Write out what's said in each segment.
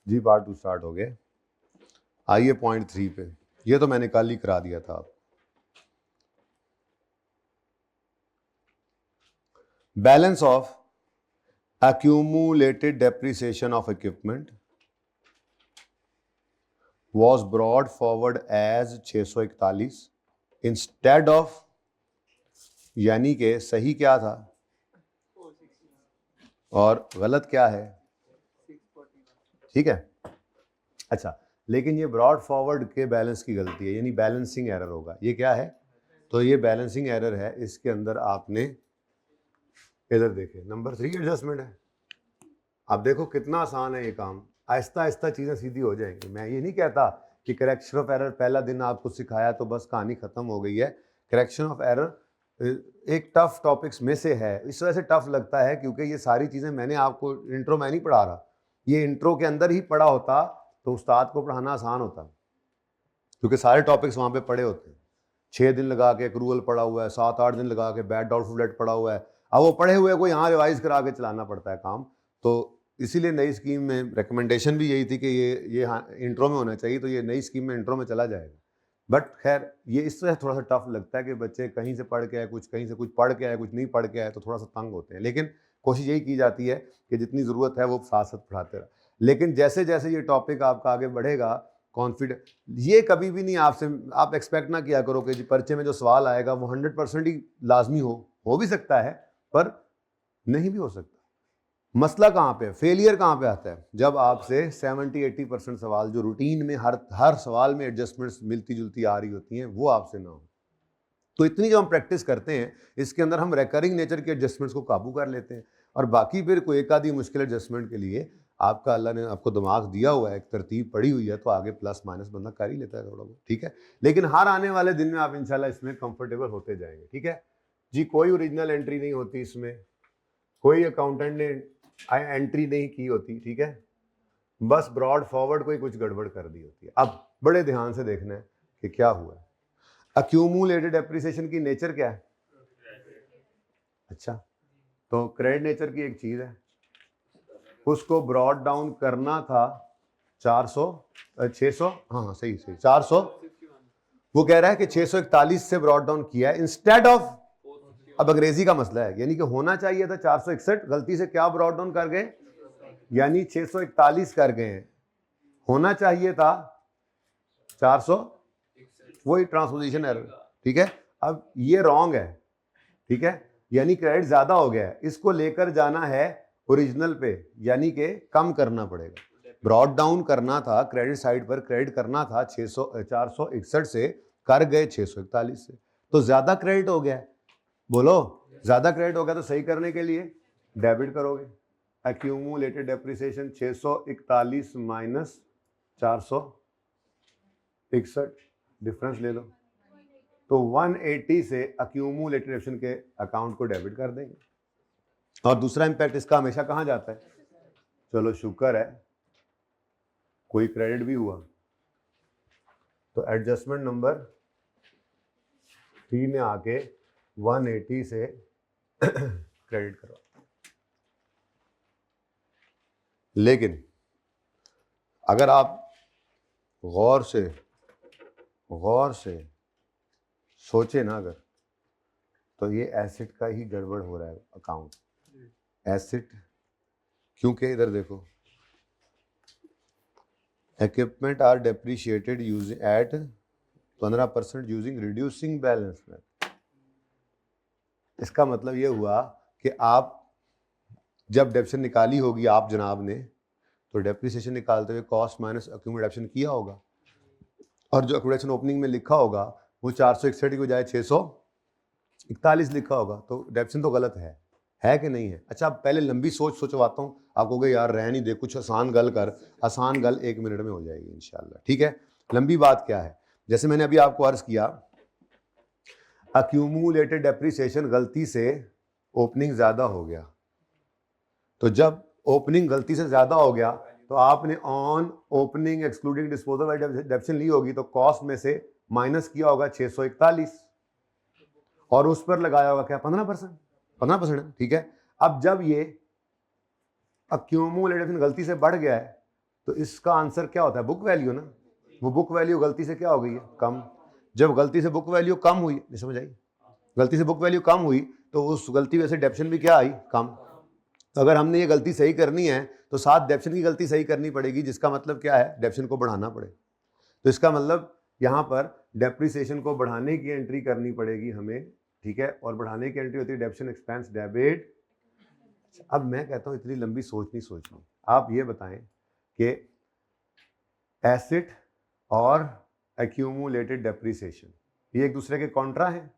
जी part 2 start हो गया। आइए पॉइंट 3 पे, ये तो मैंने कल ही करा दिया था। Balance of accumulated depreciation of equipment was brought forward as 641 instead of, यानी कि सही क्या था और गलत क्या है, ठीक है। अच्छा, लेकिन ये ब्रॉड फॉरवर्ड के बैलेंस की गलती है, यानी बैलेंसिंग एरर होगा। ये क्या है? तो ये बैलेंसिंग एरर है। इसके अंदर आपने इधर देखे नंबर 3 एडजस्टमेंट है। अब देखो कितना आसान है ये काम, आहिस्ता आहिस्ता चीज़ें सीधी हो जाएंगी। मैं ये नहीं कहता कि करेक्शन ऑफ एरर पहला दिन आपको सिखाया तो बस कहानी खत्म हो गई है। करेक्शन ऑफ एरर एक टफ टॉपिक्स में से है। इस वजह से टफ लगता है क्योंकि ये सारी चीज़ें मैंने आपको इंट्रो में नहीं पढ़ा रहा, ये इंट्रो के अंदर ही पढ़ा होता तो उस्ताद को पढ़ाना आसान होता, क्योंकि सारे टॉपिक्स वहाँ पे पढ़े होते हैं। 6 दिन लगा के एक्रूवल पढ़ा हुआ है, 7-8 दिन लगा के बैड डाउटफुल डेट पढ़ा हुआ है। अब वो पढ़े हुए को यहाँ रिवाइज करा के चलाना पड़ता है काम। तो इसीलिए नई स्कीम में रिकमेंडेशन भी यही थी कि ये इंट्रो में होना चाहिए, तो ये नई स्कीम में इंट्रो में चला जाएगा। बट खैर ये इस तरह थोड़ा सा टफ लगता है कि बच्चे कहीं से पढ़ के आए, कुछ कहीं से कुछ पढ़ के आए, कुछ नहीं पढ़ के आए, तो थोड़ा सा तंग होते हैं। लेकिन कोशिश यही की जाती है कि जितनी ज़रूरत है वो साथ साथ पढ़ाते रहे। लेकिन जैसे जैसे ये टॉपिक आपका आगे बढ़ेगा, कॉन्फिडेंट, ये कभी भी नहीं आपसे आप एक्सपेक्ट ना किया करो कि जी पर्चे में जो सवाल आएगा वो 100% ही लाजमी हो भी सकता है पर नहीं भी हो सकता। मसला कहाँ पे है, फेलियर कहाँ पे आता है? जब आपसे 70-80% सवाल जो रूटीन में हर सवाल में एडजस्टमेंट्स मिलती जुलती आ रही होती हैं वो आपसे ना हो। तो इतनी जो हम प्रैक्टिस करते हैं इसके अंदर हम रिकरिंग नेचर के एडजस्टमेंट्स को काबू कर लेते हैं, और बाकी फिर कोई एक आधी मुश्किल एडजस्टमेंट के लिए आपका अल्लाह ने आपको दिमाग दिया हुआ है, एक तरतीब पड़ी हुई है, तो आगे प्लस माइनस बंदा कर ही लेता है थोड़ा बहुत, ठीक है। लेकिन हर आने वाले दिन में आप इंशाल्लाह इसमें कंफर्टेबल होते जाएंगे, ठीक है जी। कोई ओरिजिनल एंट्री नहीं होती इसमें, कोई अकाउंटेंट ने एंट्री नहीं की होती, ठीक है। बस ब्रॉड फॉरवर्ड कोई कुछ गड़बड़ कर दी होती है। अब बड़े ध्यान से देखना है कि क्या हुआ है। अक्यूमुलेटेड डेप्रिसिएशन की नेचर क्या है? अच्छा, तो क्रेडिट नेचर की एक चीज है, उसको ब्रॉड डाउन करना था 400 600, हाँ सही 400। वो कह रहा है कि 641 से ब्रॉड डाउन किया है इंस्टेड ऑफ, अब अंग्रेजी का मसला है, यानी कि होना चाहिए था 461, गलती से क्या ब्रॉड डाउन कर गए, यानी 641 कर गए हैं। होना चाहिए था 400, वही ट्रांसपोजिशन एरर, ठीक है। अब ये रॉन्ग है, ठीक है, यानी क्रेडिट ज्यादा हो गया है, इसको लेकर जाना है ओरिजिनल पे, यानी कि कम करना पड़ेगा। ब्रॉड डाउन करना था क्रेडिट साइड पर, क्रेडिट करना था 461 से, कर गए 641 से, तो ज्यादा क्रेडिट हो गया है। बोलो, ज्यादा क्रेडिट हो गया तो सही करने के लिए डेबिट करोगे। एक्यूमुलेटेड डेप्रिसिएशन 641 माइनस 461, डिफरेंस ले लो, तो 180 से एक्यूमुलेटेड डेप्रिसिएशन के अकाउंट को डेबिट कर देंगे। और दूसरा इंपैक्ट इसका हमेशा कहां जाता है? चलो शुक्र है कोई क्रेडिट भी हुआ, तो एडजस्टमेंट नंबर 3 में आके 180 से क्रेडिट करो। लेकिन अगर आप गौर से सोचे ना अगर, तो ये एसेट का ही गड़बड़ हो रहा है अकाउंट, एसेट, क्योंकि इधर देखो equipment are depreciated using at 15% using reducing balance में। इसका मतलब ये हुआ कि आप जब डेप्रिसिएशन निकाली होगी आप जनाब ने, तो डेप्रिसिएशन निकालते हुए कॉस्ट माइनस एक्यूमुलेशन किया होगा, और जो एक्यूमुलेशन ओपनिंग में लिखा होगा वो 461 की बजाय 641 लिखा होगा, तो डेप्रिसिएशन तो गलत है कि नहीं है? अच्छा, पहले लंबी सोचवाता हूँ, आप कहोगे यार रह नहीं दे, कुछ आसान गल कर। आसान गल 1 मिनट में हो जाएगी इंशाल्लाह, ठीक है। लंबी बात क्या है, जैसे मैंने अभी आपको अर्ज किया, एक्यूमुलेटेड डेप्रिसिएशन गलती से ओपनिंग ज्यादा हो गया, तो जब ओपनिंग गलती से ज्यादा हो गया तो आपने ऑन ओपनिंग एक्सक्लूडिंग डिस्पोजल वाली डेप्रिसिएशन ली होगी, तो कॉस्ट में से माइनस किया होगा 641 और उस पर लगाया होगा क्या 15%, ठीक है। अब जब ये एक्यूमुलेटेड गलती से बढ़ गया है तो इसका आंसर क्या होता है, बुक वैल्यू ना। वो बुक वैल्यू गलती से क्या हो गई है, कम। जब गलती से बुक वैल्यू कम हुई, नहीं समझ आई, गलती से बुक वैल्यू कम हुई तो उस गलती वजह से डेप्शन भी क्या आई, कम। तो अगर हमने ये गलती सही करनी है तो साथ डेप्शन की गलती सही करनी पड़ेगी, जिसका मतलब क्या है, डेप्शन को बढ़ाना पड़े। तो इसका मतलब यहाँ पर डेप्रिसिएशन को बढ़ाने की एंट्री करनी पड़ेगी हमें, ठीक है। और बढ़ाने की एंट्री होती है डेप्शन एक्सपेंस डेबिट। अब मैं कहता हूँ इतनी लंबी सोच नहीं सोचनी, आप ये बताएं कि एसेट और एक्यूमुलेटेड डेप्रिसिएशन ये एक दूसरे के कॉन्ट्रा हैं।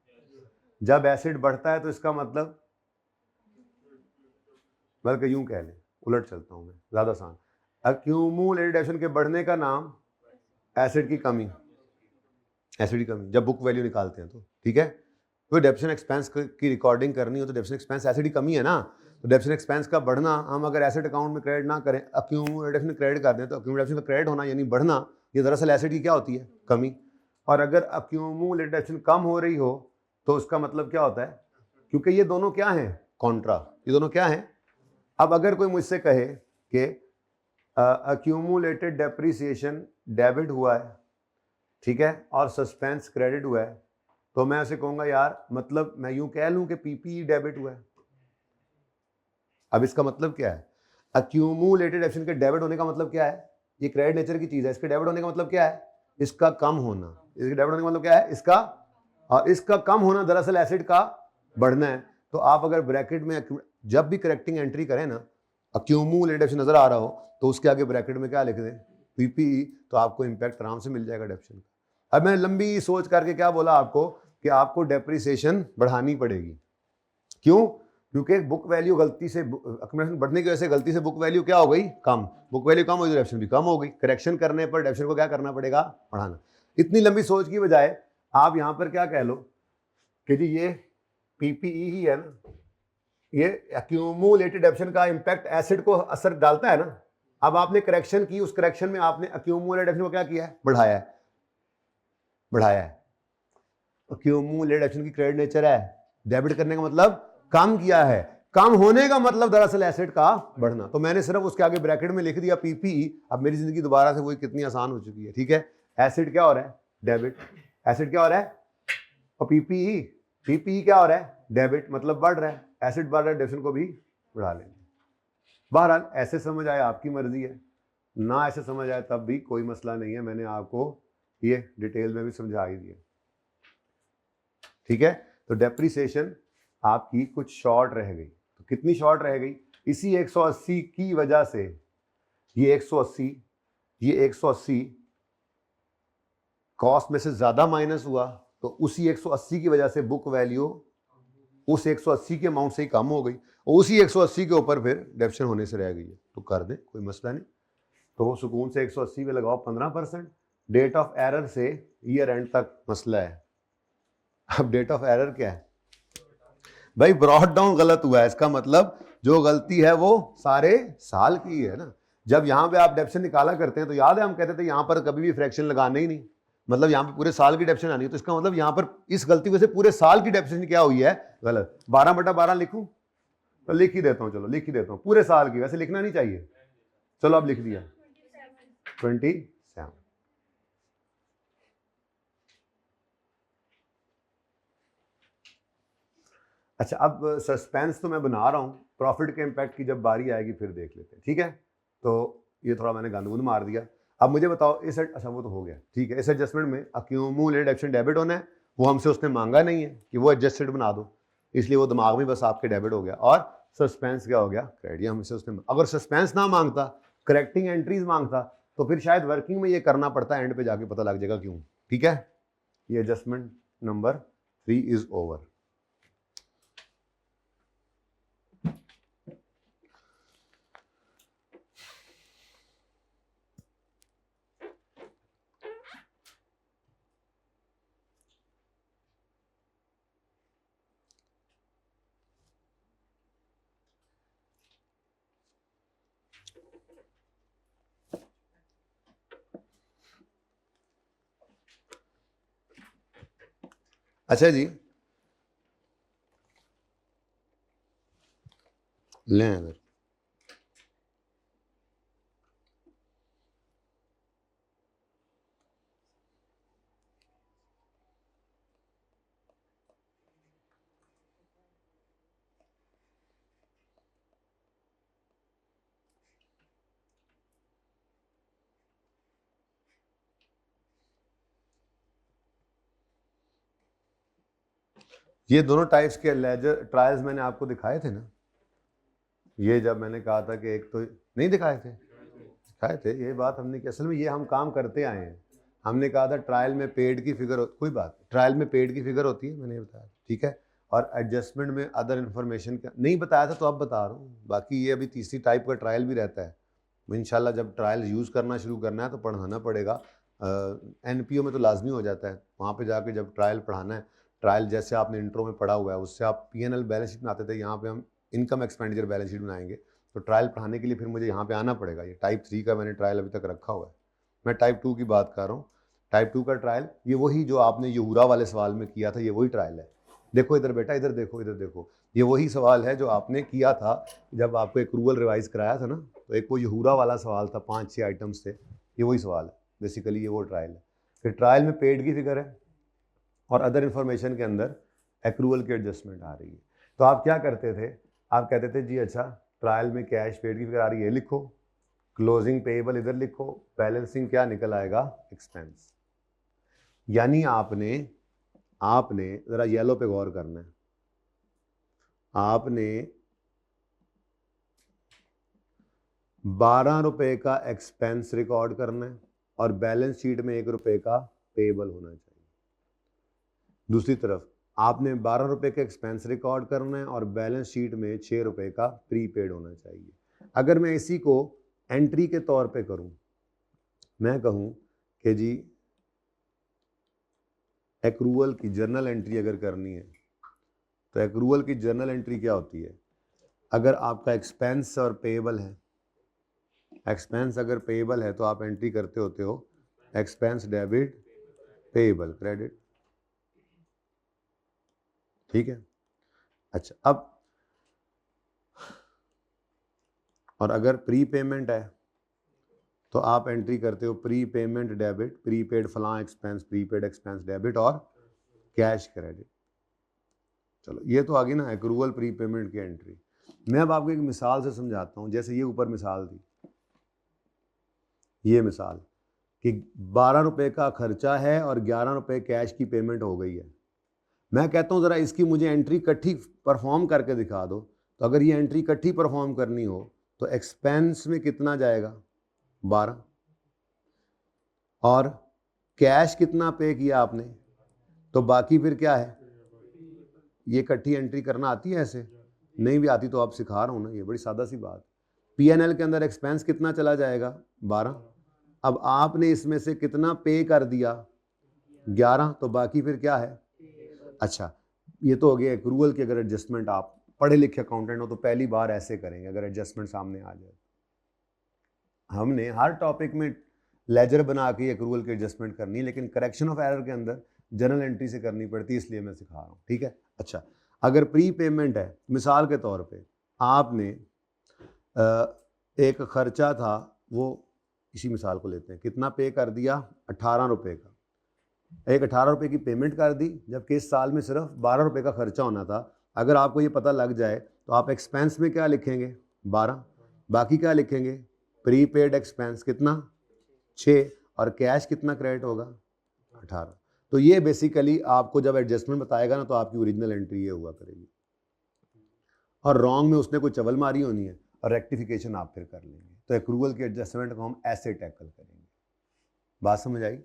जब एसेट बढ़ता है तो इसका मतलब, बल्कि यूं कह लें, उलट चलता हूं मैं, ज्यादा आसान, एक्यूमुलेटेड डेप्रिसिएशन के बढ़ने का नाम एसेट की कमी, एसेट की कमी जब बुक वैल्यू निकालते हैं तो, ठीक है। तो डेप्रिसिएशन एक्सपेंस की रिकॉर्डिंग करनी हो तो डेप्रिसिएशन एक्सपेंस एसेट की कमी है ना, तो डेप्रिसिएशन एक्सपेंस का बढ़ना हम अगर एसेट अकाउंट में क्रेडिट ना करें, एक्यूमुलेटेड में क्रेडिट कर दें, तो एक्यूमुलेटेड का क्रेडिट होना यानी बढ़ना, ये दरअसल एसेट की क्या होती है, कमी। और अगर एक्यूमुलेटेड कम हो रही हो तो उसका मतलब क्या होता है, क्योंकि ये दोनों क्या हैं, कॉन्ट्रा, ये दोनों क्या हैं। अब अगर कोई मुझसे कहे कि एक्यूमुलेटेड डेप्रिसिएशन डेबिट हुआ है, ठीक है, और सस्पेंस क्रेडिट हुआ है, तो मैं उसे कहूंगा यार, मतलब मैं यूं कह लूं कि पीपी डेबिट हुआ है। अब इसका मतलब क्या है, एक्यूमुलेटेड एक्शन के डेबिट होने का मतलब क्या है, ये क्रेडिट नेचर की चीज है, इसके डेबिट होने का मतलब क्या है, इसका कम होना। इसके डेबिट होने का मतलब क्या है, इसका, और इसका कम होना दरअसल एसेट का बढ़ना है। तो आप अगर ब्रैकेट में जब भी करेक्टिंग एंट्री करें ना, एक्यूमुलेटेड एक्शन नजर आ रहा हो तो उसके आगे ब्रैकेट में क्या लिख दें, पीपीई, तो आपको इंपैक्ट आराम से मिल जाएगा डेप्शन का। अब मैंने लंबी सोच करके क्या बोला आपको कि आपको डेप्रिसिएशन बढ़ानी पड़ेगी। क्यों, क्योंकि बुक वैल्यू गलती से, एक्यूमुलेशन बढ़ने की वजह से गलती से बुक वैल्यू क्या हो गई, कम। बुक वैल्यू कम हो गई, डेप्शन भी कम हो गई। करेक्शन करने पर डेप्शन को क्या करना पड़ेगा, बढ़ाना। इतनी लंबी सोच की बजाय आप यहां पर क्या कह लो कि जी ये पीपीई ही है ना, ये एक्यूमुलेटेड डेप्शन का इंपैक्ट एसेट को असर डालता है ना। अब आपने करेक्शन की, उस करेक्शन में आपने एक्यूमुलेटेड डेप्शन को क्या किया है, बढ़ाया है, बढ़ाया है। एक्यूमुलेटेड डेप्शन की क्रेडिट नेचर है, डेबिट करने का मतलब कम किया है, कम होने का मतलब दरअसल एसेट का बढ़ना। तो मैंने सिर्फ उसके आगे ब्रैकेट में लिख दिया पीपी। अब मेरी जिंदगी दोबारा से वही कितनी आसान हो चुकी है, ठीक है। एसेट क्या हो रहा है, डेबिट, एसेट क्या हो रहा है, और पीपीई, पीपीई क्या हो रहा है, डेबिट, मतलब बढ़ रहा है, एसेट बढ़ रहा है, डेप्शन को भी बढ़ा लेंगे। बहरहाल ऐसे समझ आए आपकी मर्जी है, ना ऐसे समझ आए तब भी कोई मसला नहीं है, मैंने आपको ये डिटेल में भी समझा ही दिया, ठीक है। तो डेप्रिसिएशन आपकी कुछ शॉर्ट रह गई, तो कितनी शॉर्ट रह गई, इसी 180 की वजह से, ये 180, ये 180 कॉस्ट में से ज्यादा माइनस हुआ, तो उसी 180 की वजह से बुक वैल्यू उस 180 के अमाउंट से ही कम हो गई, और उसी 180 के ऊपर फिर डेप्शन होने से रह गई है, तो कर दे, कोई मसला नहीं। तो सुकून से 180 पे लगाओ 15%, डेट ऑफ एरर से ईयर एंड तक मसला है। अब डेट ऑफ एरर क्या है भाई, ब्रॉट डाउन गलत हुआ है, इसका मतलब जो गलती है वो सारे साल की है ना। जब यहाँ पे आप डेप्शन निकाला करते हैं तो याद है हम कहते थे यहाँ पर कभी भी फ्रैक्शन लगाने ही नहीं, मतलब यहाँ पे पूरे साल की डेप्शन आनी है, तो इसका मतलब यहाँ पर इस गलती वजह से पूरे साल की डेप्शन क्या हुई है, गलत। 12/12 लिखूं, तो लिख ही देता हूँ, चलो लिख ही देता हूँ, पूरे साल की, वैसे लिखना नहीं चाहिए, चलो अब लिख दिया 27। अच्छा, अब सस्पेंस तो मैं बना रहा हूँ, प्रॉफिट के इम्पैक्ट की जब बारी आएगी फिर देख लेते हैं, ठीक है। तो ये थोड़ा मैंने गंद गुंद मार दिया। अब मुझे बताओ इस, अच्छा वो तो हो गया, ठीक है। इस एडजस्टमेंट में एक्यूमुलेटेड एक्शन डेबिट होना है, वो हमसे उसने मांगा नहीं है कि वो एडजस्टेड बना दो, इसलिए वो दिमाग में बस आपके डेबिट हो गया। और सस्पेंस क्या हो गया, क्रेडिट, हमसे उसने, अगर सस्पेंस ना मांगता, करेक्टिंग एंट्रीज मांगता, तो फिर शायद वर्किंग में ये करना पड़ता, एंड पे जाके पता लग जाएगा क्यों, ठीक है। ये एडजस्टमेंट नंबर 3 इज ओवर। अच्छा जी, लें अगर ये दोनों टाइप्स के लेजर ट्रायल्स मैंने आपको दिखाए थे ना, ये जब मैंने कहा था कि एक तो नहीं दिखाए थे ये बात हमने कि असल में ये हम काम करते आए हैं। हमने कहा था ट्रायल में पेड की फिगर कोई बात नहीं, ट्रायल में पेड की फिगर होती है, मैंने बताया ठीक है, और एडजस्टमेंट में अदर इन्फॉर्मेशन का नहीं बताया था तो अब बता रहा हूँ। बाकी ये अभी तीसरी टाइप का ट्रायल भी रहता है, इंशाल्लाह जब ट्रायल यूज़ करना शुरू करना है तो पढ़ाना पड़ेगा। NPO में तो लाजमी हो जाता है, वहाँ पे जाके जब ट्रायल पढ़ाना है, ट्रायल जैसे आपने इंट्रो में पढ़ा हुआ है उससे आप P&L बैलेंस शीट बनाते थे, यहाँ पे हम इनकम एक्सपेंडिचर बैलेंस शीट बनाएंगे। तो ट्रायल पढ़ाने के लिए फिर मुझे यहाँ पे आना पड़ेगा। ये टाइप 3 का मैंने ट्रायल अभी तक रखा हुआ है, मैं टाइप 2 की बात कर रहा हूँ। टाइप 2 का ट्रायल ये वही जो आपने यूरा वाले सवाल में किया था, ये वही ट्रायल है। देखो इधर बेटा, इधर देखो, इधर देखो, ये वही सवाल है जो आपने किया था जब आपको एक्रूवल रिवाइज कराया था ना, तो एक वो यूरा वाला सवाल था, 5-6 आइटम्स थे, ये वही सवाल है बेसिकली, ये वो ट्रायल है। फिर ट्रायल में पेड की फिगर है और अदर इन्फॉर्मेशन के अंदर एक्रूवल की एडजस्टमेंट आ रही है। तो आप क्या करते थे, आप कहते थे जी अच्छा ट्रायल में कैश पेड की फिगर आ रही है, लिखो, क्लोजिंग पेएबल इधर लिखो, बैलेंसिंग क्या निकल आएगा, एक्सपेंस। यानी आपने जरा येलो पे गौर करना है, आपने 12 रुपए का एक्सपेंस रिकॉर्ड करना है और बैलेंस शीट में 1 रुपए का पेएबल होना चाहिए। दूसरी तरफ आपने 12 रुपए का एक्सपेंस रिकॉर्ड करना है और बैलेंस शीट में 6 रुपए का प्रीपेड होना चाहिए। अगर मैं इसी को एंट्री के तौर पे करूं, मैं कहूं कि जी एक्रूवल की जर्नल एंट्री अगर करनी है तो एक्रूवल की जर्नल एंट्री क्या होती है, अगर आपका एक्सपेंस और पेएबल है, एक्सपेंस अगर पेएबल है तो आप एंट्री करते होते हो एक्सपेंस डेबिट पेएबल क्रेडिट, ठीक है। अच्छा अब और अगर प्री पेमेंट है तो आप एंट्री करते हो प्री पेमेंट डेबिट, प्रीपेड फलां एक्सपेंस, प्रीपेड एक्सपेंस डेबिट और कैश क्रेडिट। चलो ये तो आ गई ना एक्रूवल प्री पेमेंट की एंट्री। मैं अब आपको एक मिसाल से समझाता हूँ। जैसे ये ऊपर मिसाल थी, ये मिसाल कि 12 रुपए का खर्चा है और 11 रुपए कैश की पेमेंट हो गई है। मैं कहता हूँ ज़रा इसकी मुझे एंट्री इकट्ठी परफॉर्म करके दिखा दो। तो अगर ये एंट्री इकट्ठी परफॉर्म करनी हो तो एक्सपेंस में कितना जाएगा, 12, और कैश कितना पे किया आपने, तो बाकी फिर क्या है, ये इकट्ठी एंट्री करना आती है ऐसे? नहीं भी आती तो आप सिखा रहा हूँ ना, ये बड़ी सादा सी बात। P&L के अंदर एक्सपेंस कितना चला जाएगा, 12। अब आपने इसमें से कितना पे कर दिया, 11, तो बाकी फिर क्या है। अच्छा ये तो हो गया एक्रूवल की अगर एडजस्टमेंट, आप पढ़े लिखे अकाउंटेंट हो तो पहली बार ऐसे करेंगे अगर एडजस्टमेंट सामने आ जाए। हमने हर टॉपिक में लेजर बना के एक्रूवल की एडजस्टमेंट करनी है, लेकिन करेक्शन ऑफ एरर के अंदर जर्नल एंट्री से करनी पड़ती है, इसलिए मैं सिखा रहा हूँ, ठीक है। अच्छा अगर प्री पेमेंट है, मिसाल के तौर पे आपने एक खर्चा था, वो इसी मिसाल को लेते हैं, कितना पे कर दिया, 18 रुपये का, एक 18 रुपये की पेमेंट कर दी, जबकि इस साल में सिर्फ 12 रुपये का खर्चा होना था। अगर आपको ये पता लग जाए तो आप एक्सपेंस में क्या लिखेंगे, 12, बाकी क्या लिखेंगे, प्रीपेड एक्सपेंस कितना, 6, और कैश कितना क्रेडिट होगा, 18। तो ये बेसिकली आपको जब एडजस्टमेंट बताएगा ना तो आपकी ओरिजिनल एंट्री ये हुआ करेगी, और रॉन्ग में उसने कोई चवल मारी होनी है और रेक्टिफिकेशन आप फिर कर लेंगे। तो एक्रूवल की एडजस्टमेंट को हम ऐसे टैकल करेंगे। बात समझ आई।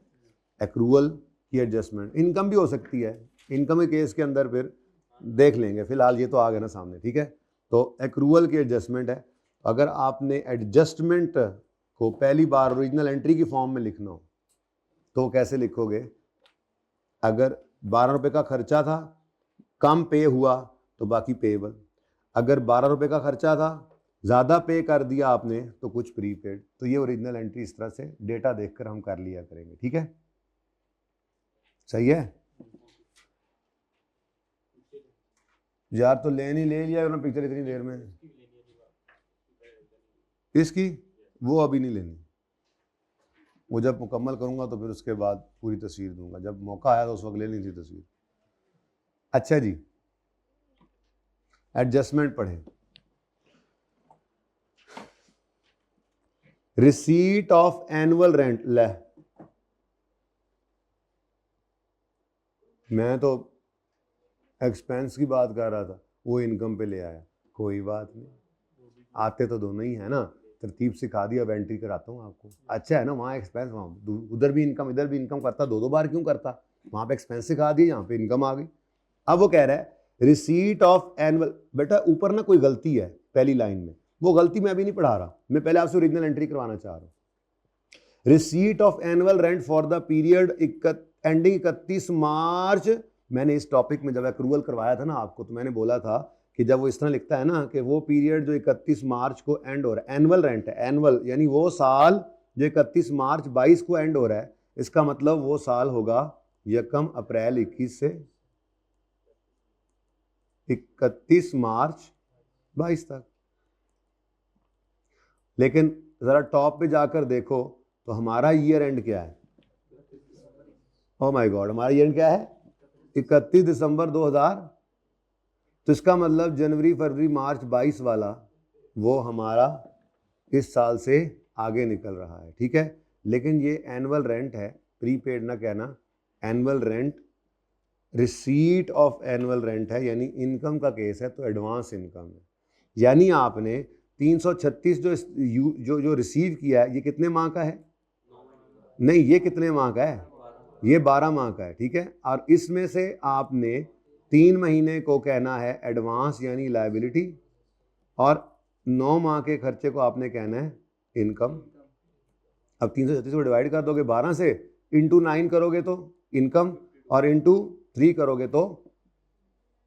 एक्रूवल की एडजस्टमेंट इनकम भी हो सकती है, इनकम के केस के अंदर फिर देख लेंगे, फिलहाल ये तो आ गया ना सामने, ठीक है। तो एक्रूवल की एडजस्टमेंट है, अगर आपने एडजस्टमेंट को पहली बार ओरिजिनल एंट्री की फॉर्म में लिखना हो तो कैसे लिखोगे, अगर 12 रुपये का खर्चा था, कम पे हुआ तो बाकी पेएबल, अगर 12 रुपये का खर्चा था, ज़्यादा पे कर दिया आपने तो कुछ प्रीपेड। तो ये ओरिजिनल एंट्री इस तरह से डेटा देखकर हम कर लिया करेंगे, ठीक है, सही है यार। तो ले नहीं ले लिया उन्होंने पिक्चर इतनी देर में, इसकी वो अभी नहीं लेनी, वो जब मुकम्मल करूंगा तो फिर उसके बाद पूरी तस्वीर दूंगा, जब मौका आया तो उस वक्त ले ली थी तस्वीर। अच्छा जी एडजस्टमेंट पढ़े, रिसीट ऑफ एनुअल रेंट, ले मैं तो एक्सपेंस की बात कर रहा था, वो इनकम पे ले आया, कोई बात नहीं, आते तो दोनों ही है ना, तरतीब सिखा दी, अब एंट्री कराता हूँ आपको। अच्छा है ना, वहाँ एक्सपेंस, वहाँ उधर भी इनकम इधर भी इनकम करता, दो बार क्यों करता, वहाँ पे एक्सपेंस सिखा दिया, यहाँ पे इनकम आ गई। अब वो कह रहा है रिसीट ऑफ एनुअल, बेटा ऊपर ना कोई गलती है पहली लाइन में, वो गलती मैं अभी नहीं पढ़ा रहा, मैं पहले आपसे ओरिजिनल एंट्री करवाना चाह रहा हूँ। Receipt of annual rent for the period ending 31 मार्च। मैंने इस टॉपिक में जब एक्रूवल करवाया था ना आपको, तो मैंने बोला था कि जब वो इस तरह लिखता है ना कि वो पीरियड जो 31 मार्च को एंड हो रहा है, एनुअल रेंट है, एनुअल यानी वो साल जो 31 मार्च 22 को एंड हो रहा है, इसका मतलब वो साल होगा 1 अप्रैल 21 से 31 मार्च 22 तक। लेकिन जरा टॉप पे जाकर देखो तो हमारा ईयर एंड क्या है, ओ माय गॉड, हमारा ईयर एंड क्या है 31 दिसंबर 2000। तो इसका मतलब जनवरी फरवरी मार्च 22 वाला वो हमारा इस साल से आगे निकल रहा है, ठीक है। लेकिन ये एनुअल रेंट है, प्रीपेड ना कहना, annual rent, receipt of annual rent है, यानी इनकम का केस है, तो एडवांस इनकम है। यानी आपने 336 जो रिसीव किया है, ये कितने माह का है, नहीं ये कितने माह का है, ये 12 माह का है, ठीक है। और इसमें से आपने 3 महीने को कहना है एडवांस यानी लायबिलिटी, और 9 माह के खर्चे को आपने कहना है इनकम। अब 336 को डिवाइड कर दोगे 12 से, इंटू 9 करोगे तो इनकम, और इंटू 3 करोगे तो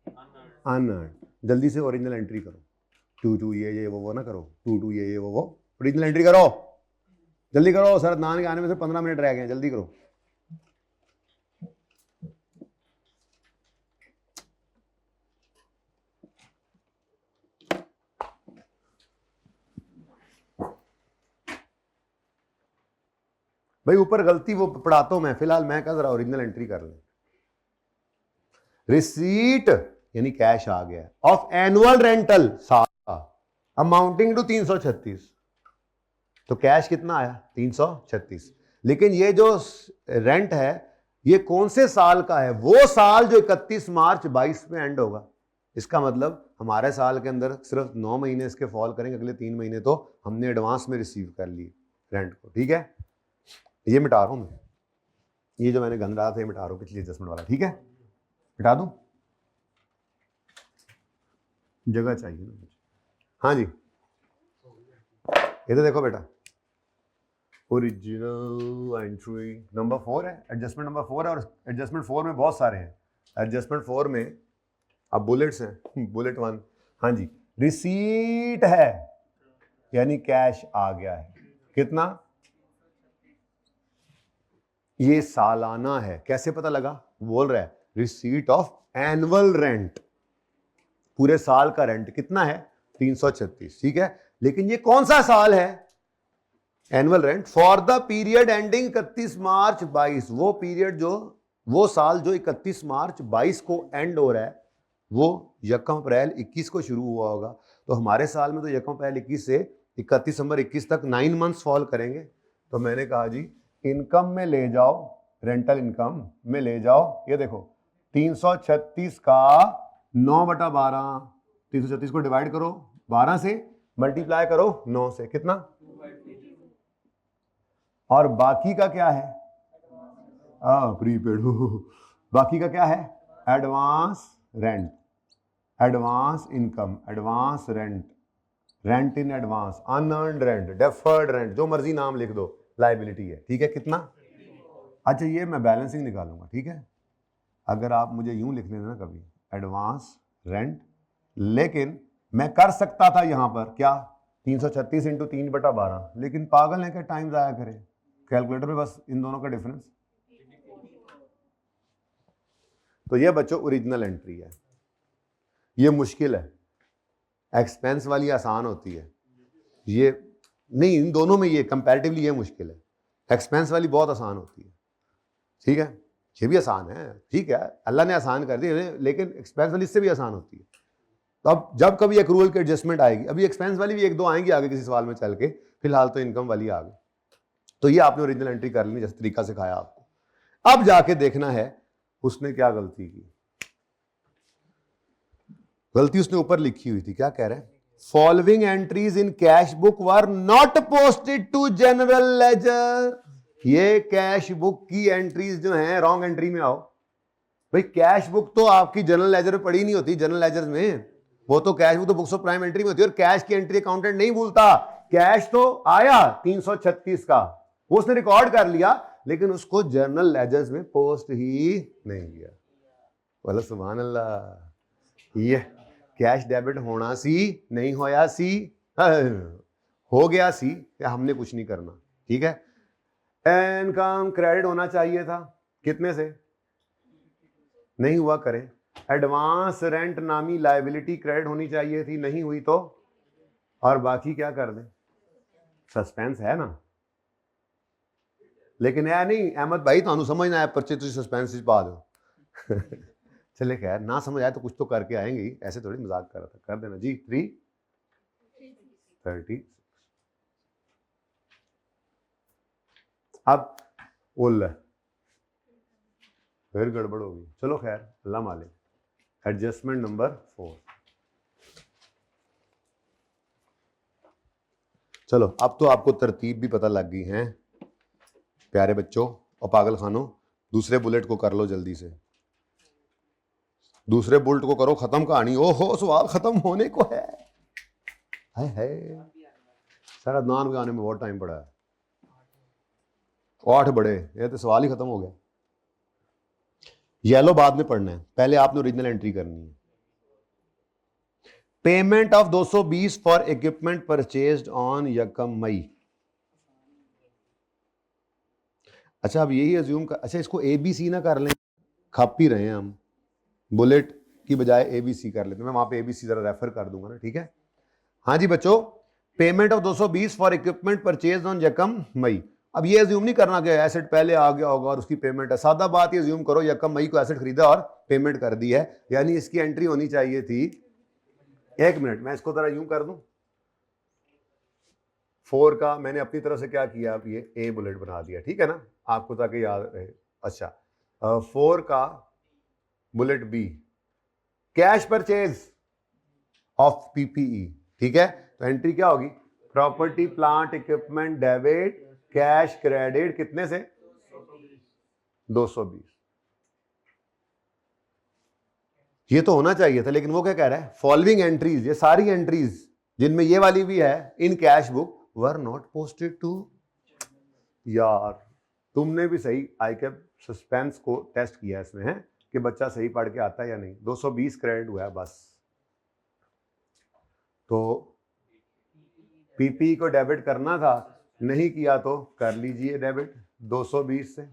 अनअर्न्ड। जल्दी से ओरिजिनल एंट्री करो, 2 ये वो ना करो, 2 ये वो, ओरिजिनल एंट्री करो, जल्दी करो, शरद नान के आने में से 15 मिनट रह गए, जल्दी करो। भाई ऊपर गलती वो पढ़ाता हूं मैं, फिलहाल मैं कह रहा ओरिजिनल एंट्री कर लें। रिसीट यानी कैश आ गया of annual rental amounting to 336, तो कैश कितना आया 336। लेकिन ये जो रेंट है ये कौन से साल का है, वो साल जो 31 मार्च 22 में एंड होगा। इसका मतलब हमारे साल के अंदर सिर्फ 9 महीने इसके फॉल करेंगे, अगले 3 महीने तो हमने एडवांस में रिसीव कर लिए रेंट को, ठीक है। ये मिटा रहा हूं मैं, ये जो मैंने गंद रहा था ये मिटा रहा हूं, पिछली एडजस्टमेंट वाला, ठीक है, मिटा दूं, जगह चाहिए ना मुझे। हाँ जी, ये तो देखो बेटा, ओरिजिनल एंट्री नंबर 4 है, एडजस्टमेंट नंबर 4 है, और एडजस्टमेंट 4 में बहुत सारे हैं। एडजस्टमेंट 4 में अब बुलेट्स हैं, बुलेट 1, हाँ जी, रिसीट है यानी कैश आ गया है, कितना, ये सालाना है, कैसे पता लगा, बोल रहा है रिसीट ऑफ एनुअल रेंट, पूरे साल का रेंट कितना है 336, ठीक है। लेकिन ये कौन सा साल है, annual rent for the period ending 31 मार्च 22, वो पीरियड जो, वो साल जो 31 मार्च 22 को एंड हो रहा है, वो 1 अप्रैल 21 को शुरू हुआ होगा। तो हमारे साल में तो 1 अप्रैल 21 से 31 दिसंबर 21 तक 9 मंथ्स फॉल करेंगे। तो मैंने कहा जी इनकम में ले जाओ, रेंटल इनकम में ले जाओ, ये देखो 336 का 9/12, 336 को डिवाइड करो 12 से, मल्टीप्लाई करो 9 से, कितना, और बाकी का क्या है, प्रीपेड, बाकी का क्या है, advance rent, advance income, advance rent, rent in advance, unearned rent, deferred rent, जो मर्जी नाम लिख दो, लायबिलिटी है, ठीक है, कितना। अच्छा ये मैं बैलेंसिंग निकालूंगा, ठीक है, अगर आप मुझे यूं लिख लेना कभी एडवांस रेंट, लेकिन मैं कर सकता था यहां पर क्या 336 इंटू 3/12, लेकिन पागल है क्या टाइम जाया करें, कैलकुलेटर में बस इन दोनों का डिफरेंस। तो ये बच्चों ओरिजिनल एंट्री है, ये मुश्किल है, एक्सपेंस वाली आसान होती है, ये नहीं, इन दोनों में ये कंपैरेटिवली ये मुश्किल है, एक्सपेंस वाली बहुत आसान होती है, ठीक है, ये भी आसान है, ठीक है, अल्लाह ने आसान कर दी, लेकिन एक्सपेंस वाली इससे भी आसान होती है। तो अब जब कभी एक्रूवल की एडजस्टमेंट आएगी, अभी एक्सपेंस वाली भी 1-2 आएंगी आगे किसी सवाल में चल के, फिलहाल तो इनकम वाली आ गई। तो ये आपने ओरिजिनल एंट्री कर ली जैसे तरीका सिखाया आपको। अब जाके देखना है उसने क्या गलती की, गलती उसने ऊपर लिखी हुई थी, क्या कह रहे हैं, following entries in cash book were not posted to general ledger. ये कैश बुक की एंट्रीज जो हैं, रॉन्ग एंट्री में आओ भाई। कैश बुक तो आपकी जनरल लेजर में पड़ी नहीं होती, जनरल लेजर में वो तो कैश बुक तो बुक्स ऑफ प्राइम एंट्री में होती है, और कैश की एंट्री अकाउंटेंट नहीं भूलता। कैश तो आया 336 का, वो उसने रिकॉर्ड कर लिया, लेकिन उसको जनरल लेजर्स में पोस्ट ही नहीं किया। बोला सुभान अल्लाह। ये कैश डेबिट होना सी, नहीं होया सी, हो गया सी, या हमने कुछ नहीं करना, ठीक है। इनकम क्रेडिट होना चाहिए था, कितने से, नहीं हुआ, करें। एडवांस रेंट नामी लायबिलिटी क्रेडिट होनी चाहिए थी, नहीं हुई तो, और बाकी क्या कर दें, सस्पेंस है ना। लेकिन है नहीं अहमद भाई, तो समझना है परचे तुझे सस्पेंस पा दो। चले खैर, ना समझ आए तो कुछ तो करके आएंगे ही, ऐसे थोड़ी मजाक कर रहा था, कर देना जी। 330 अब उल फिर गड़बड़ होगी, चलो खैर अल्लाह मालिक। Adjustment number 4। चलो अब तो आपको तरतीब भी पता लग गई है प्यारे बच्चों और पागल खानों। दूसरे बुलेट को कर लो जल्दी से, दूसरे बुलेट को करो खत्म कहानी। ओहो सवाल खत्म होने को है, सारा नान के आने में बहुत टाइम पड़ा है। 8 बड़े, ये तो सवाल ही खत्म हो गया। येलो बाद में पढ़ना है, पहले आपने ओरिजिनल एंट्री करनी है। Payment of 220 for equipment purchased on यकम मई। अच्छा अब यही अज्यूम कर, अच्छा इसको ABC ना कर लें, खप ही रहे हैं हम, बुलेट की बजाय ABC कर लेते हैं। मैं वहां पे ABC जरा रेफर कर दूंगा ना, ठीक है। हाँ जी बच्चों, payment of 220 for equipment purchased on यकम मई। अब ये अज्यूम नहीं करना कि एसेट पहले आ गया होगा और उसकी पेमेंट है, सादा बात ये अज्यूम करो यकम मई को एसेट खरीदा और पेमेंट कर दी है, यानी इसकी एंट्री होनी चाहिए थी। एक मिनट, मैं इसको जरा यूं कर दूं, 4 का मैंने अपनी तरफ से क्या किया, अब ये ए बुलेट बना दिया, ठीक है ना, आपको ताकि याद रहे। अच्छा 4 का bullet B, cash purchase of PPE, ठीक है। तो एंट्री क्या होगी, property plant equipment debit cash credit, कितने से, 220। ये तो होना चाहिए था, लेकिन वो क्या कह रहा है, फॉलोइंग एंट्रीज, ये सारी एंट्रीज जिनमें ये वाली भी है in cash book were not posted to. यार तुमने भी सही आईकेप सस्पेंस को टेस्ट किया इसमें, है कि बच्चा सही पढ़ के आता है या नहीं। 220 क्रेडिट हुआ है बस, तो PPE को डेबिट करना था, नहीं किया तो कर लीजिए डेबिट 220 से।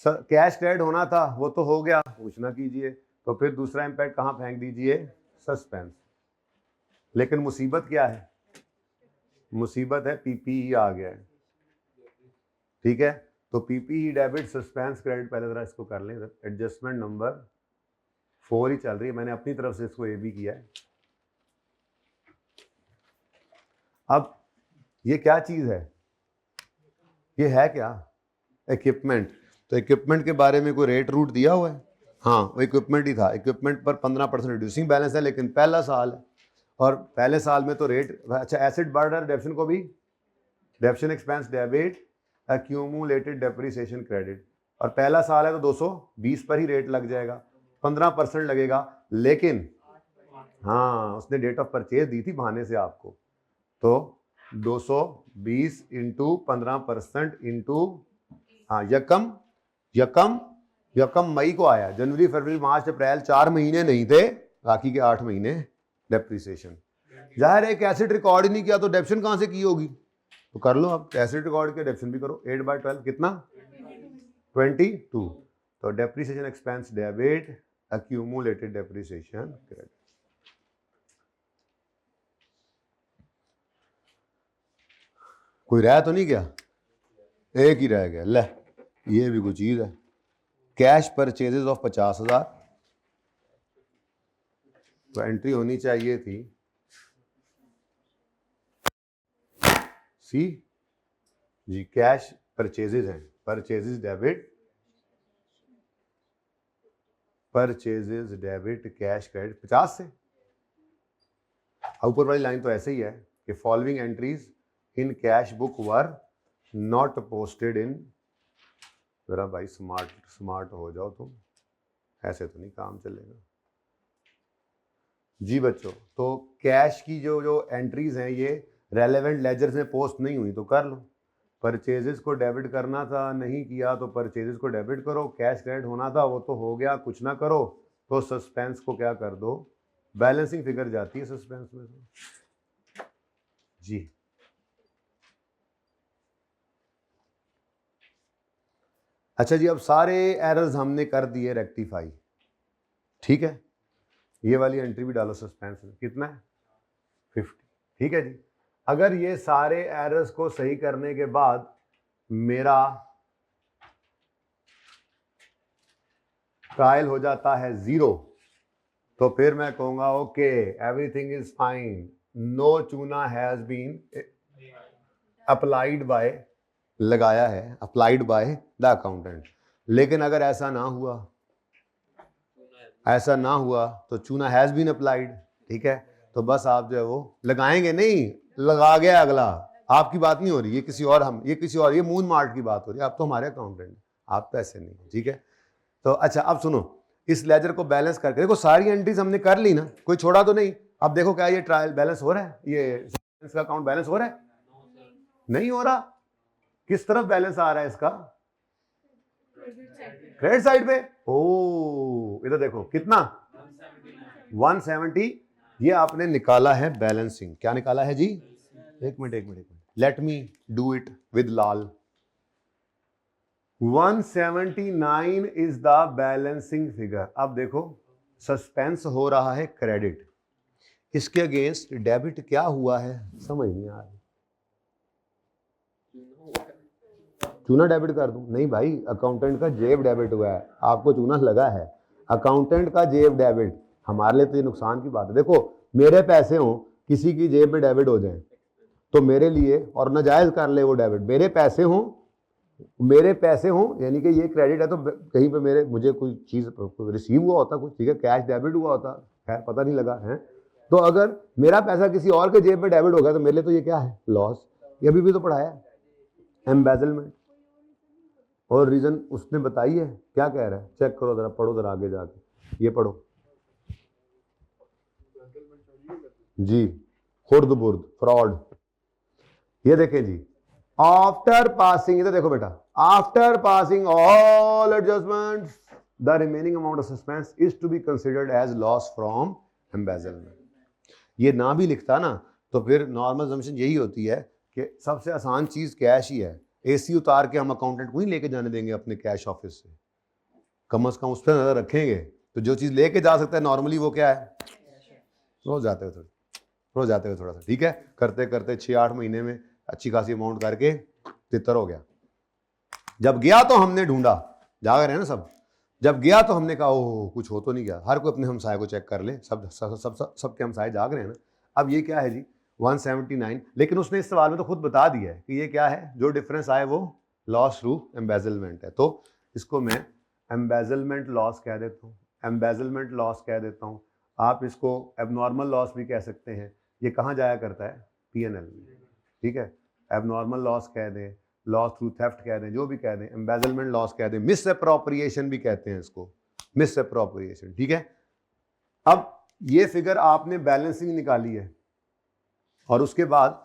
कैश क्रेडिट होना था, वो तो हो गया, कुछ ना कीजिए, तो फिर दूसरा इंपैक्ट कहाँ फेंक दीजिए, सस्पेंस। लेकिन मुसीबत क्या है, मुसीबत है PPE आ गया है, ठीक है। तो PPE डेबिट सस्पेंस क्रेडिट, पहले जरा इसको कर लें, एडजस्टमेंट नंबर 4 ही चल रही है, मैंने अपनी तरफ से इसको AB किया है। अब ये क्या चीज है, ये है क्या, इक्विपमेंट। तो इक्विपमेंट के बारे में कोई रेट रूट दिया हुआ है, हाँ वो इक्विपमेंट ही था। इक्विपमेंट पर 15% रिड्यूसिंग बैलेंस है, लेकिन पहला साल है और पहले साल में तो रेट, अच्छा एसेट बर्डर डेप्शन को भी डेप्शन expense debit accumulated depreciation credit, और पहला साल है तो 220 पर ही रेट लग जाएगा, 15% लगेगा। लेकिन हाँ उसने डेट ऑफ परचेज दी थी बहाने से आपको, तो 220 इंटू 15% इंटू, हाँ यकम मई को आया, जनवरी फरवरी मार्च अप्रैल 4 महीने नहीं थे, बाकी के 8 महीने डेप्रिसिएशन। जाहिर है एक एसेट रिकॉर्ड ही नहीं किया तो डेप्शन कहां से की होगी, तो कर लो अब एसेट रिकॉर्ड के डेप्शन भी करो। 8/12 कितना, 22। तो depreciation expense debit accumulated depreciation credit. कोई रह तो नहीं गया, एक ही रह गया, ले ये भी कोई चीज है। कैश परचेजेस ऑफ 50,000, तो एंट्री होनी चाहिए थी सी जी, कैश परचेजेस हैं, purchases debit, purchases debit cash credit 50 से, ऊपर वाली लाइन तो ऐसे ही है कि following entries in cash book were not posted in, जरा भाई स्मार्ट हो जाओ तुम, ऐसे तो नहीं काम चलेगा जी बच्चों। तो कैश की जो जो एंट्रीज हैं ये रेलेवेंट लेजर्स में पोस्ट नहीं हुई तो कर लो, परचेजेस को डेबिट करना था नहीं किया तो परचेजेस को डेबिट करो, कैश क्रेडिट होना था वो तो हो गया, कुछ ना करो तो सस्पेंस को क्या कर दो, बैलेंसिंग फिगर जाती है सस्पेंस में जी। अच्छा जी, अब सारे एरर्स हमने कर दिए रेक्टिफाई, ठीक है। ये वाली एंट्री भी डालो सस्पेंस में, कितना है 50, ठीक है जी। अगर ये सारे एरर्स को सही करने के बाद मेरा ट्रायल हो जाता है 0 तो फिर मैं कहूंगा okay everything is fine, no चूना हैज बीन अप्लाइड बाय, लगाया है अप्लाइड बाय द अकाउंटेंट। लेकिन अगर ऐसा ना हुआ तो चूना हैज बीन अप्लाइड, ठीक है। तो बस आप जो है वो लगाएंगे नहीं, लगा गया अगला, आपकी बात नहीं हो रही, ये किसी और ये मून मार्ट की बात हो रही है, आप तो हमारे अकाउंटेंट, आप तो ऐसे नहीं, ठीक है। तो अच्छा अब सुनो, इस लेजर को बैलेंस करके देखो, सारी एंट्रीज हमने कर ली ना, कोई छोड़ा तो नहीं। अब देखो क्या ये ट्रायल बैलेंस हो रहा है, ये इसका अकाउंट बैलेंस हो रहा है, नहीं हो रहा। किस तरफ बैलेंस आ रहा है इसका, क्रेडिट साइड पे। ओ इधर देखो कितना 170, ये आपने निकाला है बैलेंसिंग, क्या निकाला है जी, एक minute let me do it with Lal. 179 is the balancing figure. अब देखो सस्पेंस हो रहा है क्रेडिट, इसके अगेंस्ट डेबिट क्या हुआ है समझ नहीं आ रही, चूना डेबिट कर दूं, नहीं भाई अकाउंटेंट का जेब डेबिट हुआ है, आपको चूना लगा है, अकाउंटेंट का जेब डेबिट, हमारे लिए तो ये नुकसान की बात है। देखो मेरे पैसे हो किसी की जेब में डेबिट हो जाए तो मेरे लिए, और नाजायज कर ले वो डेबिट, मेरे पैसे हो यानी कि ये क्रेडिट है तो कहीं पे मुझे कोई चीज रिसीव हुआ होता कुछ, ठीक है, कैश डेबिट हुआ होता, खैर पता नहीं लगा है। तो अगर मेरा पैसा किसी और के जेब में डेबिट हो गया तो मेरे लिए तो ये क्या है, लॉस। ये अभी भी तो पढ़ाया एम्बेजलमेंट, और रीजन उसने बताई है, क्या कह रहा है चेक करो जरा, पढ़ो जरा आगे जाके, ये पढ़ो जी, खुर्द बुर्द फ्रॉड। ये देखें जी, आफ्टर पासिंग, इधर देखो बेटा, after passing all adjustments the remaining amount of suspense is to be considered as loss from embezzlement. ये ना भी लिखता ना तो फिर नॉर्मल असम्पशन यही होती है कि सबसे आसान चीज कैश ही है, एसी उतार के हम अकाउंटेंट को ही लेके जाने देंगे अपने कैश ऑफिस से, कम से कम उस पर नजर रखेंगे। तो जो चीज लेके जा सकता है नॉर्मली वो क्या है, रोज जाते हुए थोड़ा सा, ठीक है, करते करते 6-8 महीने में अच्छी खासी अमाउंट करके तितर हो गया। जब गया तो हमने ढूंढा, जाग रहे हैं ना सब, जब गया तो हमने कहा ओह कुछ हो तो नहीं गया, हर कोई अपने हमसाये को चेक कर ले, सबके हमसाये जाग रहे हैं ना। अब ये क्या है जी 179, लेकिन उसने इस सवाल में तो खुद बता दिया है कि ये क्या है, जो डिफरेंस आए वो लॉस थ्रू एम्बेजलमेंट है। तो इसको मैं एम्बेजलमेंट लॉस कह देता हूँ, एम्बेजलमेंट लॉस कह देता हूँ। आप इसको एबनॉर्मल लॉस भी कह सकते हैं, ये कहाँ जाया करता है, पीएनएल में, ठीक है। एबनॉर्मल लॉस कह दें, लॉस थ्रू थेफ्ट कह दें, जो भी कह दें, एम्बेजलमेंट लॉस कह दें, मिस अप्रोप्रिएशन भी कहते हैं इसको, मिस अप्रोप्रिएशन, ठीक है। अब ये फिगर आपने बैलेंसिंग निकाली है और उसके बाद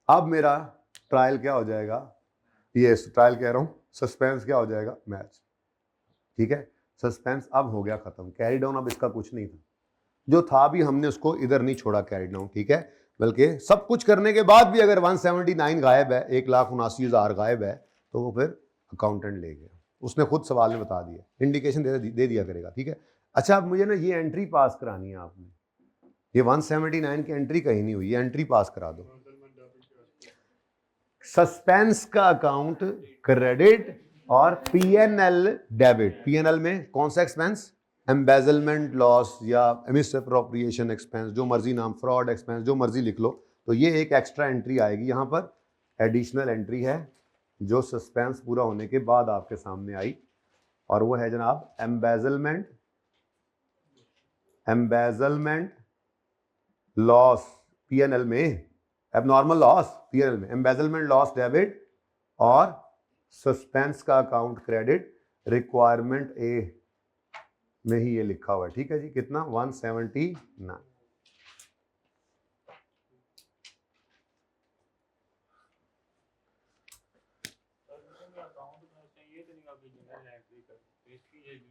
अब मेरा ट्रायल क्या हो जाएगा, ये ट्रायल कह रहा हूं, सस्पेंस क्या हो जाएगा, मैच, ठीक है। सस्पेंस अब हो गया खत्म, कैरी डाउन अब इसका कुछ नहीं था, जो था भी हमने उसको इधर नहीं छोड़ा कैरी डाउन, ठीक है। बल्कि सब कुछ करने के बाद भी अगर 179 गायब है, 1,79,000 गायब है, तो वो फिर अकाउंटेंट ले गया, उसने खुद सवाल में बता दिया, इंडिकेशन दे दिया करेगा, ठीक है। अच्छा अब मुझे ना ये एंट्री पास करानी है आपने, ये 179 की एंट्री कहीं नहीं हुई, ये एंट्री पास करा दो। सस्पेंस का अकाउंट क्रेडिट और पीएनएल डेबिट, पीएनएल में कौन सा एक्सपेंस, एम्बेजलमेंट लॉस या मिस अप्रोप्रिएशन एक्सपेंस, जो मर्जी नाम, फ्रॉड एक्सपेंस, जो मर्जी लिख लो। तो ये एक एक्स्ट्रा एंट्री आएगी यहाँ पर, एडिशनल एंट्री है जो सस्पेंस पूरा होने के बाद आपके सामने आई, और वो है जनाब एम्बेजलमेंट लॉस पीएनएल में, एबनॉर्मल लॉस पीएनएल में, एम्बेजलमेंट लॉस डेबिट और सस्पेंस का अकाउंट क्रेडिट रिक्वायरमेंट ए में ही ये लिखा हुआ है। ठीक है जी, कितना 179।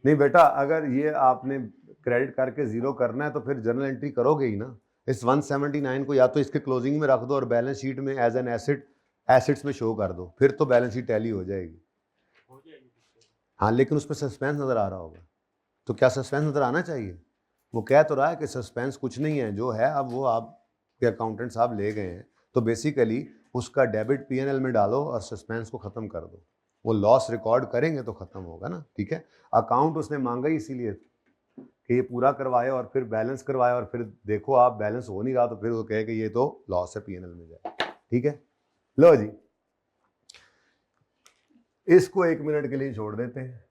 नहीं बेटा, अगर ये आपने क्रेडिट करके जीरो करना है तो फिर जर्नल एंट्री करोगे ही ना। इस 179 को या तो इसके क्लोजिंग में रख दो और बैलेंस शीट में एज एन एसेट एसेट्स में शो कर दो, फिर तो बैलेंस शीट टैली हो जाएगी। हाँ, लेकिन उसमें सस्पेंस नजर आ रहा होगा, तो क्या सस्पेंस नजर आना चाहिए? वो कह तो रहा है कि सस्पेंस कुछ नहीं है, जो है अब वो आपके अकाउंटेंट साहब ले गए हैं, तो बेसिकली उसका डेबिट पीएनएल में डालो और सस्पेंस को खत्म कर दो। वो लॉस रिकॉर्ड करेंगे तो खत्म होगा ना। ठीक है, अकाउंट उसने मांगा ही इसीलिए कि ये पूरा करवाए और फिर बैलेंस करवाए, और फिर देखो आप बैलेंस हो नहीं रहा तो फिर वो कहे कि ये तो लॉस है, पीएनएल में जाए। ठीक है, लो जी, इसको 1 मिनट के लिए छोड़ देते हैं,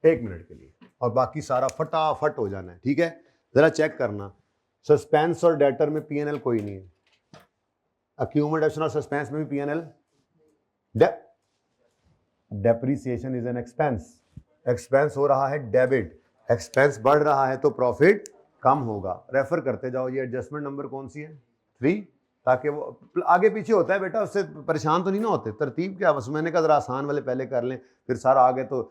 1 मिनट के लिए, और बाकी सारा फटाफट हो जाना है। ठीक है, जरा चेक करना, सस्पेंस और डेटर में पीएनएल कोई नहीं है, अक्यूमुलेशन और सस्पेंस में भी PNL, depreciation is an expense, expense हो रहा है डेबिट, एक्सपेंस बढ़ रहा है तो प्रॉफिट कम होगा। रेफर करते जाओ, ये एडजस्टमेंट नंबर कौन सी है? 3, ताकि वो आगे पीछे होता है बेटा, उससे परेशान तो नहीं ना होते। तरतीब क्या, बस मैंने कहा जरा आसान वाले पहले कर लें, फिर सारा आगे तो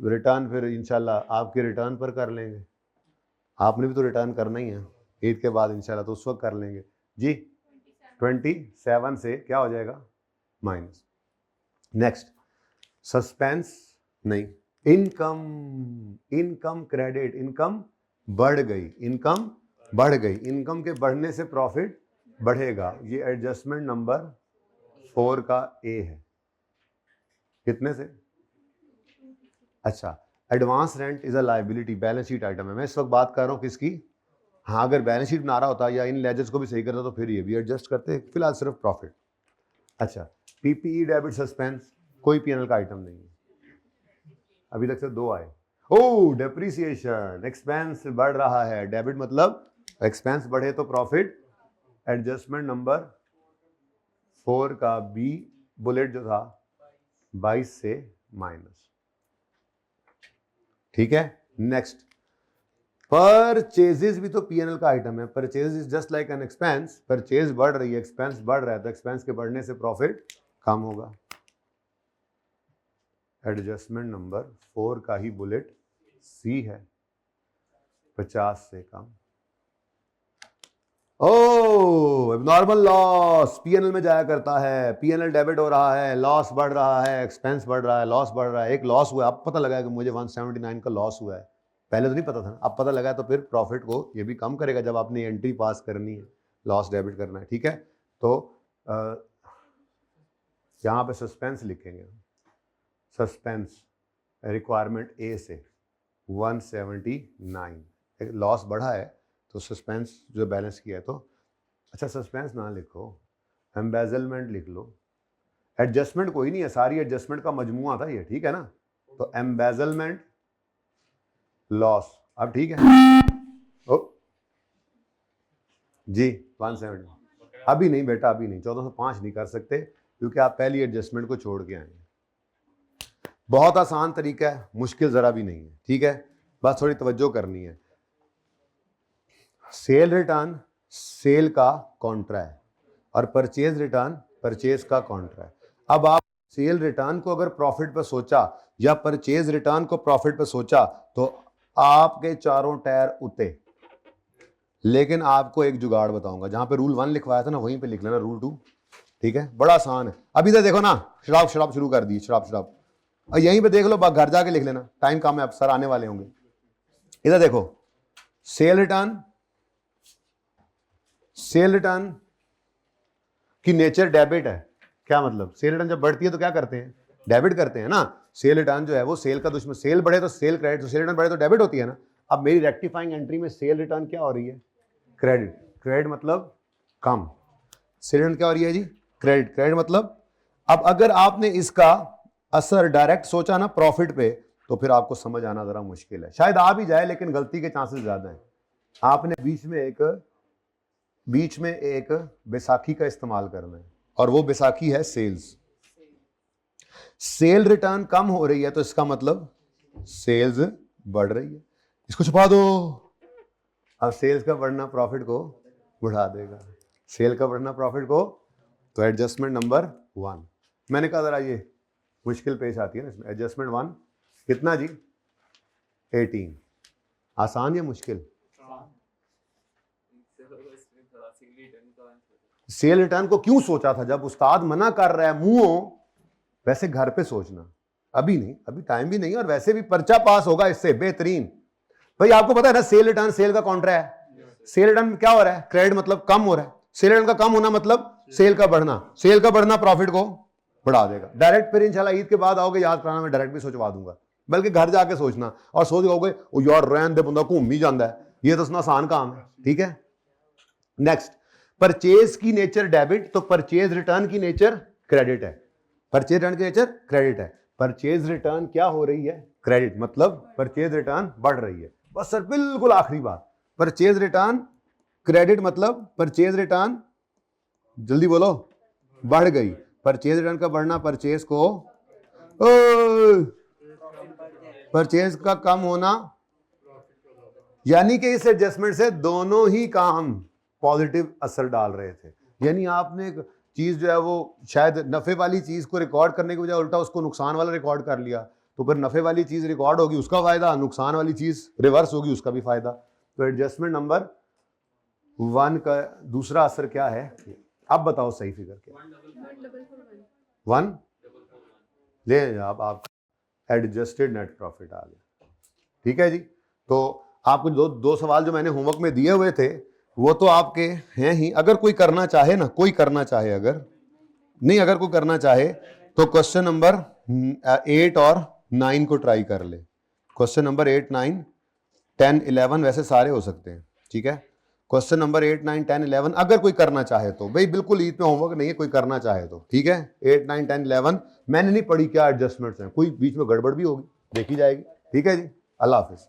रिटर्न फिर इंशाल्लाह आपके रिटर्न पर कर लेंगे। आपने भी तो रिटर्न करना ही है ईद के बाद इंशाल्लाह, तो उस वक्त कर लेंगे जी। 27 से क्या हो जाएगा? माइनस। नेक्स्ट, सस्पेंस नहीं, इनकम, इनकम क्रेडिट, इनकम बढ़ गई, इनकम बढ़ गई, इनकम के बढ़ने से प्रॉफिट बढ़ेगा। ये एडजस्टमेंट नंबर 4 का ए है। कितने से? अच्छा, advance rent is a liability, balance sheet item है। मैं इस वक्त बात कर रहा हूं किसकी? हाँ, अगर बैलेंस शीट बना रहा होता या इन लेजर्स को भी सही करता तो फिर ये भी एडजस्ट करते, फिलहाल सिर्फ प्रॉफिट। अच्छा, पीपीई डेबिट सस्पेंस कोई पीएनएल का आइटम नहीं है, अभी तक से 2 आए। ओ, डेप्रिसिएशन, एक्सपेंस बढ़ रहा है, डेबिट मतलब एक्सपेंस बढ़े तो प्रॉफिट, एडजस्टमेंट नंबर 4 का बी बुलेट जो था 22 से माइनस। ठीक है, नेक्स्ट, परचेजेस भी तो पीएनएल का आइटम है। Purchase is just like an expense, purchase बढ़ रही है, एक्सपेंस बढ़ रहा है, तो एक्सपेंस के बढ़ने से प्रॉफिट कम होगा। एडजस्टमेंट नंबर 4 का ही बुलेट सी है, 50 से कम। ओ, एबनॉर्मल लॉस पीएनएल में जाया करता है, पीएनएल डेबिट हो रहा है, लॉस बढ़ रहा है, एक्सपेंस बढ़ रहा है, लॉस बढ़ रहा है। एक लॉस हुआ, अब पता लगा कि मुझे 179 का लॉस हुआ है, पहले तो नहीं पता था, अब पता लगा, तो फिर प्रॉफिट को ये भी कम करेगा जब आपने एंट्री पास करनी है, लॉस डेबिट करना है। ठीक है, तो यहाँ पे सस्पेंस लिखेंगे, सस्पेंस रिक्वायरमेंट ए से 179, लॉस बढ़ा है तो सस्पेंस जो बैलेंस किया है, तो अच्छा सस्पेंस ना लिखो, एम्बेजलमेंट लिख लो। एडजस्टमेंट कोई नहीं है, सारी एडजस्टमेंट का मजमुआ था ये। ठीक है ना, तो एम्बेजलमेंट लॉस, अब ठीक है। ओ जी, 170 अभी नहीं बेटा, अभी नहीं, 1405 नहीं कर सकते क्योंकि आप पहली एडजस्टमेंट को छोड़ के आए हैं। बहुत आसान तरीका है, मुश्किल जरा भी नहीं है। ठीक है, बस थोड़ी तवज्जो करनी है। सेल रिटर्न सेल का कॉन्ट्रा है और परचेज रिटर्न परचेज का कॉन्ट्रा है। अब आप सेल रिटर्न को अगर प्रॉफिट पर सोचा या परचेज रिटर्न को प्रॉफिट पर सोचा तो आपके चारों टायर उते। लेकिन आपको एक जुगाड़ बताऊंगा, जहां पे रूल 1 लिखवाया था ना वहीं पे लिख लेना रूल 2। ठीक है, बड़ा आसान है। अभी तो देखो ना, शराब शराब शुरू कर दी, शराब शराब, और यहीं पे देख लो, घर जाके लिख लेना, टाइम कम है, अब सर आने वाले होंगे। इधर देखो, सेल रिटर्न, सेल रिटर्न की नेचर डेबिट है। क्या मतलब? सेल रिटर्न जब बढ़ती है तो क्या करते हैं? डेबिट करते हैं ना। सेल रिटर्न जो है वो सेल का दुश्मन, सेल बढ़े तो सेल क्रेडिट, तो सेल रिटर्न बढ़े तो डेबिट होती है ना। अब मेरी रेक्टिफाइंग एंट्री में सेल रिटर्न क्या हो रही है? क्रेडिट। क्रेडिट मतलब कम, सेल रिटर्न क्या हो रही है जी? क्रेडिट। क्रेडिट मतलब, अब अगर आपने इसका असर डायरेक्ट सोचा ना प्रॉफिट पे, तो फिर आपको समझ आना जरा मुश्किल है। शायद आ भी जाए लेकिन गलती के चांसेस ज्यादा है। आपने बीच में एक बीच में एक बैसाखी का इस्तेमाल करना है और वो बैसाखी है सेल्स। सेल रिटर्न कम हो रही है तो इसका मतलब सेल्स बढ़ रही है। इसको छुपा दो। अब सेल्स का बढ़ना प्रॉफिट को बढ़ा देगा, सेल का बढ़ना प्रॉफिट को, तो एडजस्टमेंट नंबर 1। मैंने कहा जरा ये मुश्किल पेश आती है ना इसमें। एडजस्टमेंट 1 कितना जी? 18। आसान या मुश्किल? सेल रिटर्न को क्यों सोचा था? जब उस्ताद मना कर रहा है मुंहों, वैसे घर पे सोचना, अभी नहीं, अभी टाइम भी नहीं, और वैसे भी पर्चा पास होगा इससे बेहतरीन। भाई आपको पता है ना सेल रिटर्न सेल का कॉन्ट्रा है। सेल रिटर्न में क्या हो रहा है? क्रेडिट मतलब कम हो रहा है। सेल रिटर्न का कम होना मतलब सेल का बढ़ना, सेल का बढ़ना प्रॉफिट को बढ़ा देगा। डायरेक्ट फिर इंशाल्लाह ईद के बाद आओगे याद कराना, मैं डायरेक्ट भी सोचवा दूंगा, बल्कि घर जाके सोचना और सोच गए ओ यार रहन दे, बंदा घूम ही जाता है, ये तो आसान काम है। ठीक है, नेक्स्ट, परचेज की नेचर डेबिट, तो परचेज रिटर्न की नेचर क्रेडिट है। परचेज रिटर्न की नेचर क्रेडिट है। परचेज रिटर्न क्या हो रही है? क्रेडिट, मतलब परचेज रिटर्न बढ़ रही है। बस सर बिल्कुल आखिरी बात, परचेज रिटर्न क्रेडिट मतलब परचेज रिटर्न, जल्दी बोलो, बढ़ गई। परचेज रिटर्न का बढ़ना परचेज को, परचेज का कम होना, यानी कि इस एडजस्टमेंट से दोनों ही काम पॉजिटिव असर डाल रहे थे। यानी आपने एक चीज जो है वो शायद नफे वाली चीज को रिकॉर्ड करने के बजाय उल्टा उसको नुकसान वाला रिकॉर्ड कर लिया, तो फिर नफे वाली चीज रिकॉर्ड होगी उसका फायदा, नुकसान वाली चीज रिवर्स होगी उसका भी फायदा। तो एडजस्टमेंट नंबर 1 का दूसरा असर क्या है? अब बताओ सही फिगर क्या? 1 ले आप एडजस्टेड नेट प्रॉफिट आ गया। ठीक है जी, तो आपको दो सवाल जो मैंने होमवर्क में दिए हुए थे वो तो आपके हैं ही। अगर कोई करना चाहे ना, कोई करना चाहे, अगर नहीं, अगर कोई करना चाहे तो क्वेश्चन नंबर 8 और 9 को ट्राई कर ले। क्वेश्चन नंबर 8, 9, 10, 11 वैसे सारे हो सकते हैं। ठीक है, क्वेश्चन नंबर 8, 9, 10, 11 अगर कोई करना चाहे तो, भाई बिल्कुल ईद में होमवर्क नहीं है, कोई करना चाहे तो। ठीक है, 8, 9, 10, 11 मैंने नहीं पढ़ी क्या एडजस्टमेंट्स हैं, कोई बीच में गड़बड़ भी होगी, देखी जाएगी। ठीक है जी, अल्लाह हाफिज।